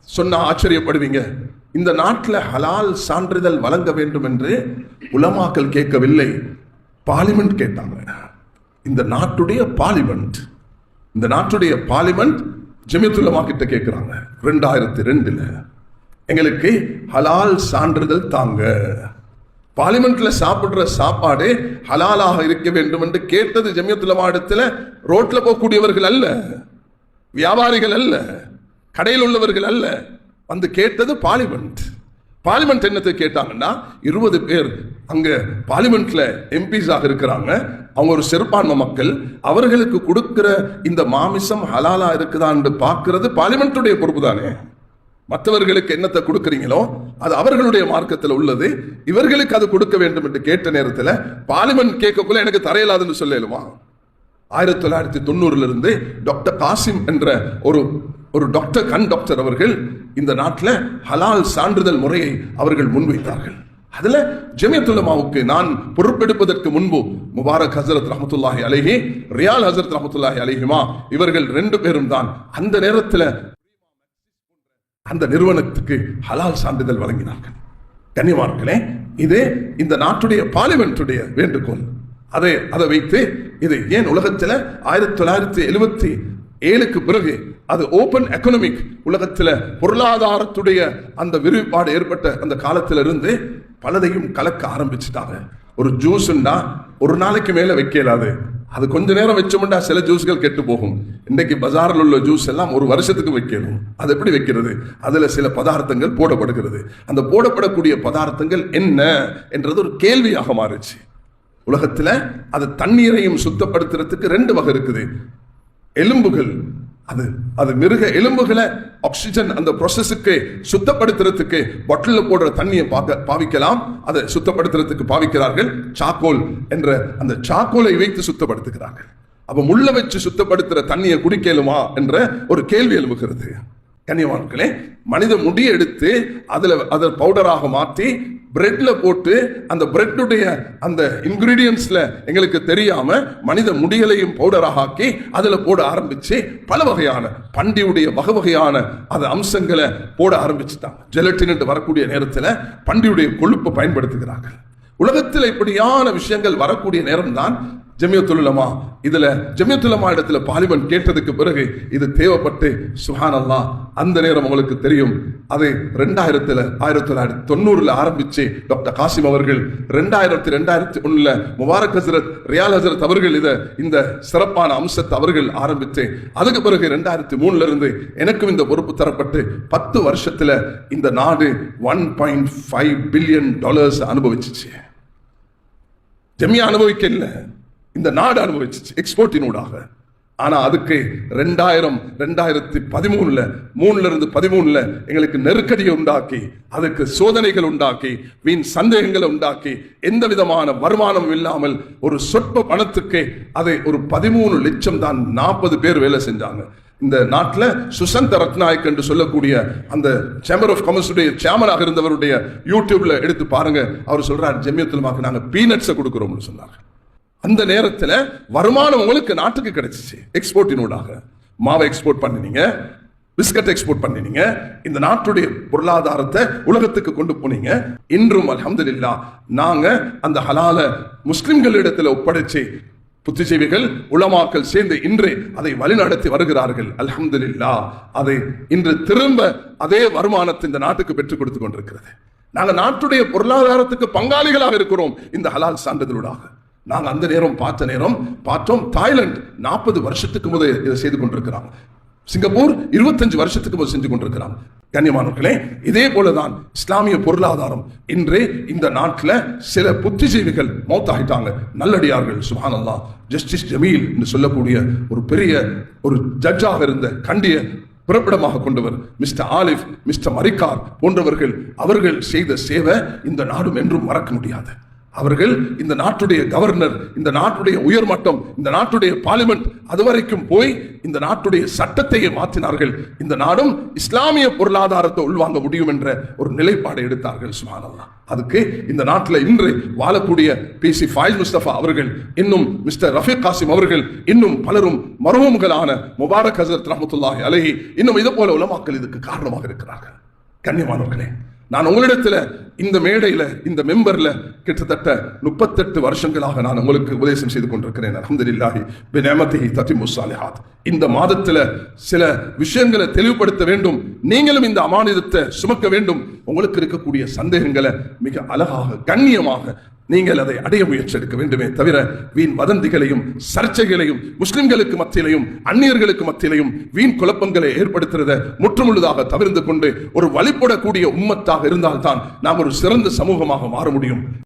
சொன்ன ஆச்சரியப்படுவீங்க. இந்த நாட்டில் ஹலால் சான்றிதழ் வழங்க வேண்டும் என்று உலமாக்கள் கேட்கவில்லை, பார்லிமெண்ட் கேட்டாங்க. இந்த நாட்டுடைய பார்லிமெண்ட் ஜமியத்துல் உலமா கிட்ட கேட்கிறாங்க 2002 எங்களுக்கு ஹலால் சான்றிதழ் தாங்க. பார்லிமெண்ட்ல சாப்பிடுற சாப்பாடு ஹலாலாக இருக்க வேண்டும் என்று கேட்டது ஜமியத்துல் உலமா இடத்துல ரோட்ல போகக்கூடியவர்கள் அல்ல, வியாபாரிகள் அல்ல, கடையில் உள்ளவர்கள் அல்ல, வந்து கேட்டது பார்லிமெண்ட். பார்லிமெண்ட் என்னத்தை கேட்டாங்கன்னா 20 பேர் அங்க பார்லிமெண்ட்ல எம்பிஸாக இருக்கிறாங்க, அவங்க ஒரு சிறுபான்மை மக்கள், அவர்களுக்கு கொடுக்கிற இந்த மாமிசம் ஹலாலா இருக்குதா என்று பார்க்கிறது பார்லிமெண்ட்டுடைய பொறுப்பு தானே. மற்றவர்களுக்கு என்னத்தை கொடுக்குறீங்களோ அது அவர்களுடைய மார்க்கத்தில் உள்ளது, இவர்களுக்கு அது கொடுக்க வேண்டும் என்று கேட்ட நேரத்தில் பார்லிமெண்ட் கேட்கக்குள்ள எனக்கு தரையலாதுன்னு சொல்லலுமா? 1990 டாக்டர் காசிம் என்ற ஒரு டாக்டர், கண் டாக்டர் அவர்கள் இந்த நாட்டில் ஹலால் சான்றிதழ் முறையை அவர்கள் முன்வைத்தார்கள். அதுல ஜமியத்துல் உலமாவுக்கு நான் பொறுப்பெடுப்பதற்கு முன்பு முபாரக் ஹசரத் ரஹ்மத்துல்லாஹி அலைஹி, ரியால் ஹசரத் ரஹ்மத்துல்லாஹி அலைஹிமா, இவர்கள் 2 பேரும் தான் அந்த நேரத்தில் அந்த நிறுவனத்துக்கு ஹலால் சான்றிதழ் வழங்கினார்கள். கண்ணியமானவர்களே, இது இந்த நாட்டுடைய பார்லிமெண்ட்டுடைய வேண்டுகோள். அதை வைத்து இது ஏன் உலகத்தில் 1977 பிறகு அது ஓபன் எக்கனாமிக் உலகத்தில் பொருளாதாரத்துடைய அந்த விரிவாடு ஏற்பட்ட அந்த காலத்திலிருந்து பலதையும் கலக்க ஆரம்பிச்சுட்டாங்க. ஒரு ஜூஸ்ன்னா ஒரு நாளைக்கு மேல வைக்கலாது, அது கொஞ்ச நேரம் வச்சோம்னா சில ஜூஸ்கள் கெட்டு போகும். இன்றைக்கு பஜாரில் உள்ள ஜூஸ் எல்லாம் ஒரு வருஷத்துக்கு வைக்கணும். அது எப்படி வைக்கிறது? அதுல சில பதார்த்தங்கள் போடப்படுகிறது. அந்த போடப்படக்கூடிய பதார்த்தங்கள் என்ன என்றது ஒரு கேள்வியாக மாறிச்சு உலகத்துல. அது தண்ணீரையும் சுத்தப்படுத்துறதுக்கு 2 வகை இருக்குது. எலும்புகள், அது மிருக எலும்புகளை ஆக்சிஜன் அந்த ப்ராசஸுக்கு சுத்தப்படுத்துறதுக்கு பாட்டில் போடுற தண்ணியை பாவிக்கலாம், அதை சுத்தப்படுத்துறதுக்கு பாவிக்கிறார்கள். சாக்கோல் என்ற அந்த சாக்கோலை வைத்து சுத்தப்படுத்துகிறார்கள். அப்ப முள்ள வச்சு சுத்தப்படுத்துற தண்ணியை குடிக்கலுமா என்ற ஒரு கேள்வி எழும்புகிறது. கண்ணியவான்களே, மனித முடியை எடுத்து அதை பவுடராக மாற்றி பிரெட்ல போட்டு அந்த பிரெட்டுடைய அந்த இன்கிரீடியன்ஸ்ல எங்களுக்கு தெரியாம மனித முடிகளையும் பவுடராக ஆக்கி அதுல போட ஆரம்பிச்சு பல வகையான பண்டியுடைய வகையான அந்த அம்சங்களை போட ஆரம்பிச்சுட்டாங்க. ஜெலட்டின் என்று வரக்கூடிய நேரத்தில் பண்டியுடைய கொழுப்பை பயன்படுத்துகிறார்கள். உலகத்தில் இப்படியான விஷயங்கள் வரக்கூடிய நேரம் தான் ஜமியத்துல் உலமா ஜமியத்துல் உலமா இடத்துல பார்லிமெண்ட் கேட்டதுக்கு பிறகு இது தேவைப்பட்டு சுப்ஹானல்லாஹ், அந்த நேரம் உங்களுக்கு தெரியும், அது 1990 ஆரம்பிச்சு டாக்டர் காசிம் அவர்கள் 2001 முபாரக் ஹசரத், ரியால் ஹசரத் அவர்கள் இந்த சிறப்பான அம்சத்தை அவர்கள் ஆரம்பிச்சு, அதுக்கு பிறகு 2003 எனக்கும் இந்த பொறுப்பு தரப்பட்டு 10 வருஷத்துல இந்த நாடு $1.5 பில்லியன் அனுபவிச்சிச்சு. ஜமியா அனுபவிக்க இல்லை, இந்த நாடு அனுபவிச்சு எக்ஸ்போர்ட்டினூடாக. ஆனா அதுக்கு 2013 எங்களுக்கு நெருக்கடியை உண்டாக்கி, அதுக்கு சோதனைகள் உண்டாக்கி, வீண் சந்தேகங்களை உண்டாக்கி, எந்த விதமான வருமானம் இல்லாமல் ஒரு சொற்ப பணத்துக்கு அதை ஒரு 13 லட்சம் தான் 40 பேர் வேலை செஞ்சாங்க. இந்த நாட்டில் சுசந்த ரத்நாயக் என்று சொல்லக்கூடிய அந்த சேம்பர் ஆஃப் காமர்ஸுடைய சேர்மனாக இருந்தவருடைய யூடியூப்ல எடுத்து பாருங்க. அவர் சொல்றார், ஜமியத்துல் உலமாக்கு நாங்க பீனட்ஸை கொடுக்கிறோம்னு சொன்னாங்க. அந்த நேரத்தில் வருமானம் உங்களுக்கு நாட்டுக்கு கிடைச்சிச்சு. எக்ஸ்போர்ட்டினூடாக மாவை எக்ஸ்போர்ட் பண்ணினீங்க, பிஸ்கட் எக்ஸ்போர்ட் பண்ணினீங்க, இந்த நாட்டுடைய பொருளாதாரத்தை உலகத்துக்கு கொண்டு போனீங்க. இன்றும் அல்ஹம்துலில்லாஹ் நாங்க அந்த ஹலால முஸ்லிம்களிடத்தில் ஒப்படைச்சு புத்திஜீவிகள் உலமாக்கள் சேர்ந்து இன்று அதை வழிநடத்தி வருகிறார்கள். அல்ஹம்துலில்லாஹ் அதை இன்று திரும்ப அதே வருமானத்தை இந்த நாட்டுக்கு பெற்றுக் கொடுத்து கொண்டிருக்கிறது. நாங்க நாட்டுடைய பொருளாதாரத்துக்கு பங்காளிகளாக இருக்கிறோம் இந்த ஹலால் சான்றிதழூடாக. நாங்க அந்த நேரம் பார்த்தோம் தாய்லாந்து 40 வருஷத்துக்கு முதல் இதை செய்து கொண்டிருக்கிறாங்க. சிங்கப்பூர் 25 வருஷத்துக்கு முதல் செஞ்சு கொண்டிருக்கிறாங்க. கண்ணியமானவர்களே, இதே போலதான் இஸ்லாமிய பொருளாதாரம். இன்று இந்த நாட்டில் சில புத்திஜீவிகள் மௌத்தாகிட்டாங்க, நல்லடியார்கள். சுப்ஹானல்லாஹ், ஜஸ்டிஸ் ஜமீல் என்று சொல்லக்கூடிய ஒரு பெரிய ஒரு ஜட்ஜாக இருந்த கண்டிய பிறப்பிடமாக கொண்டவர் மிஸ்டர் ஆலிஃப், மிஸ்டர் மரிக்கார் போன்றவர்கள், அவர்கள் செய்த சேவை இந்த நாடும் என்றும் மறக்க முடியாது. அவர்கள் இந்த நாட்டுடைய கவர்னர், இந்த நாட்டுடைய உயர்மட்டம், இந்த நாட்டுடைய பார்லிமெண்ட் அதுவரைக்கும் போய் இந்த நாட்டுடைய சட்டத்தையே மாற்றினார்கள். இந்த நாடும் இஸ்லாமிய பொருளாதாரத்தை உள்வாங்க முடியும் என்ற ஒரு நிலைப்பாடை எடுத்தார்கள். சுப்ஹானல்லாஹ். அதுக்கு இந்த நாட்டில் இன்று வாழக்கூடிய PC ஃபாயிஸ் முஸ்தபா அவர்கள், இன்னும் மிஸ்டர் ரஃபீக் காசிம் அவர்கள், இன்னும் பலரும் மர்ஹூம்களான முபாரக் ஹஸரத் ரஹ்மத்துல்லாஹி அலைஹி, இன்னும் இது போல உலமாக்கள் இதுக்கு காரணமாக இருக்கிறார்கள். கண்ணியமானவர்களே, நான் உங்களிடத்துல இந்த மேடையில இந்த மெம்பர்ல கிட்டத்தட்ட 38 வருஷங்களாக நான் உங்களுக்கு உபதேசம் செய்து கொண்டிருக்கிறேன். அல்ஹம்துலில்லாஹி பிநிஅமதிஹி தத்திம்மு ஸாலிஹாத். இந்த மாதத்துல சில விஷயங்களை தெளிவுபடுத்த வேண்டும். நீங்களும் இந்த அமானிதத்தை சுமக்க வேண்டும். உங்களுக்கு இருக்கக்கூடிய சந்தேகங்களை மிக அழகாக கண்ணியமாக நீங்கள் அதை அடைய முயற்சி எடுக்க வேண்டுமே தவிர வீண் வதந்திகளையும் சர்ச்சைகளையும் முஸ்லிம்களுக்கு மத்தியிலையும் அந்நியர்களுக்கு மத்தியிலையும் வீண் குழப்பங்களை ஏற்படுத்துறதை முற்றுமுழுதாக தவிர்த்து கொண்டு ஒரு வழிபடக்கூடிய உம்மத்தாக இருந்தால்தான் நாம் ஒரு சிறந்த சமூகமாக மாற முடியும்.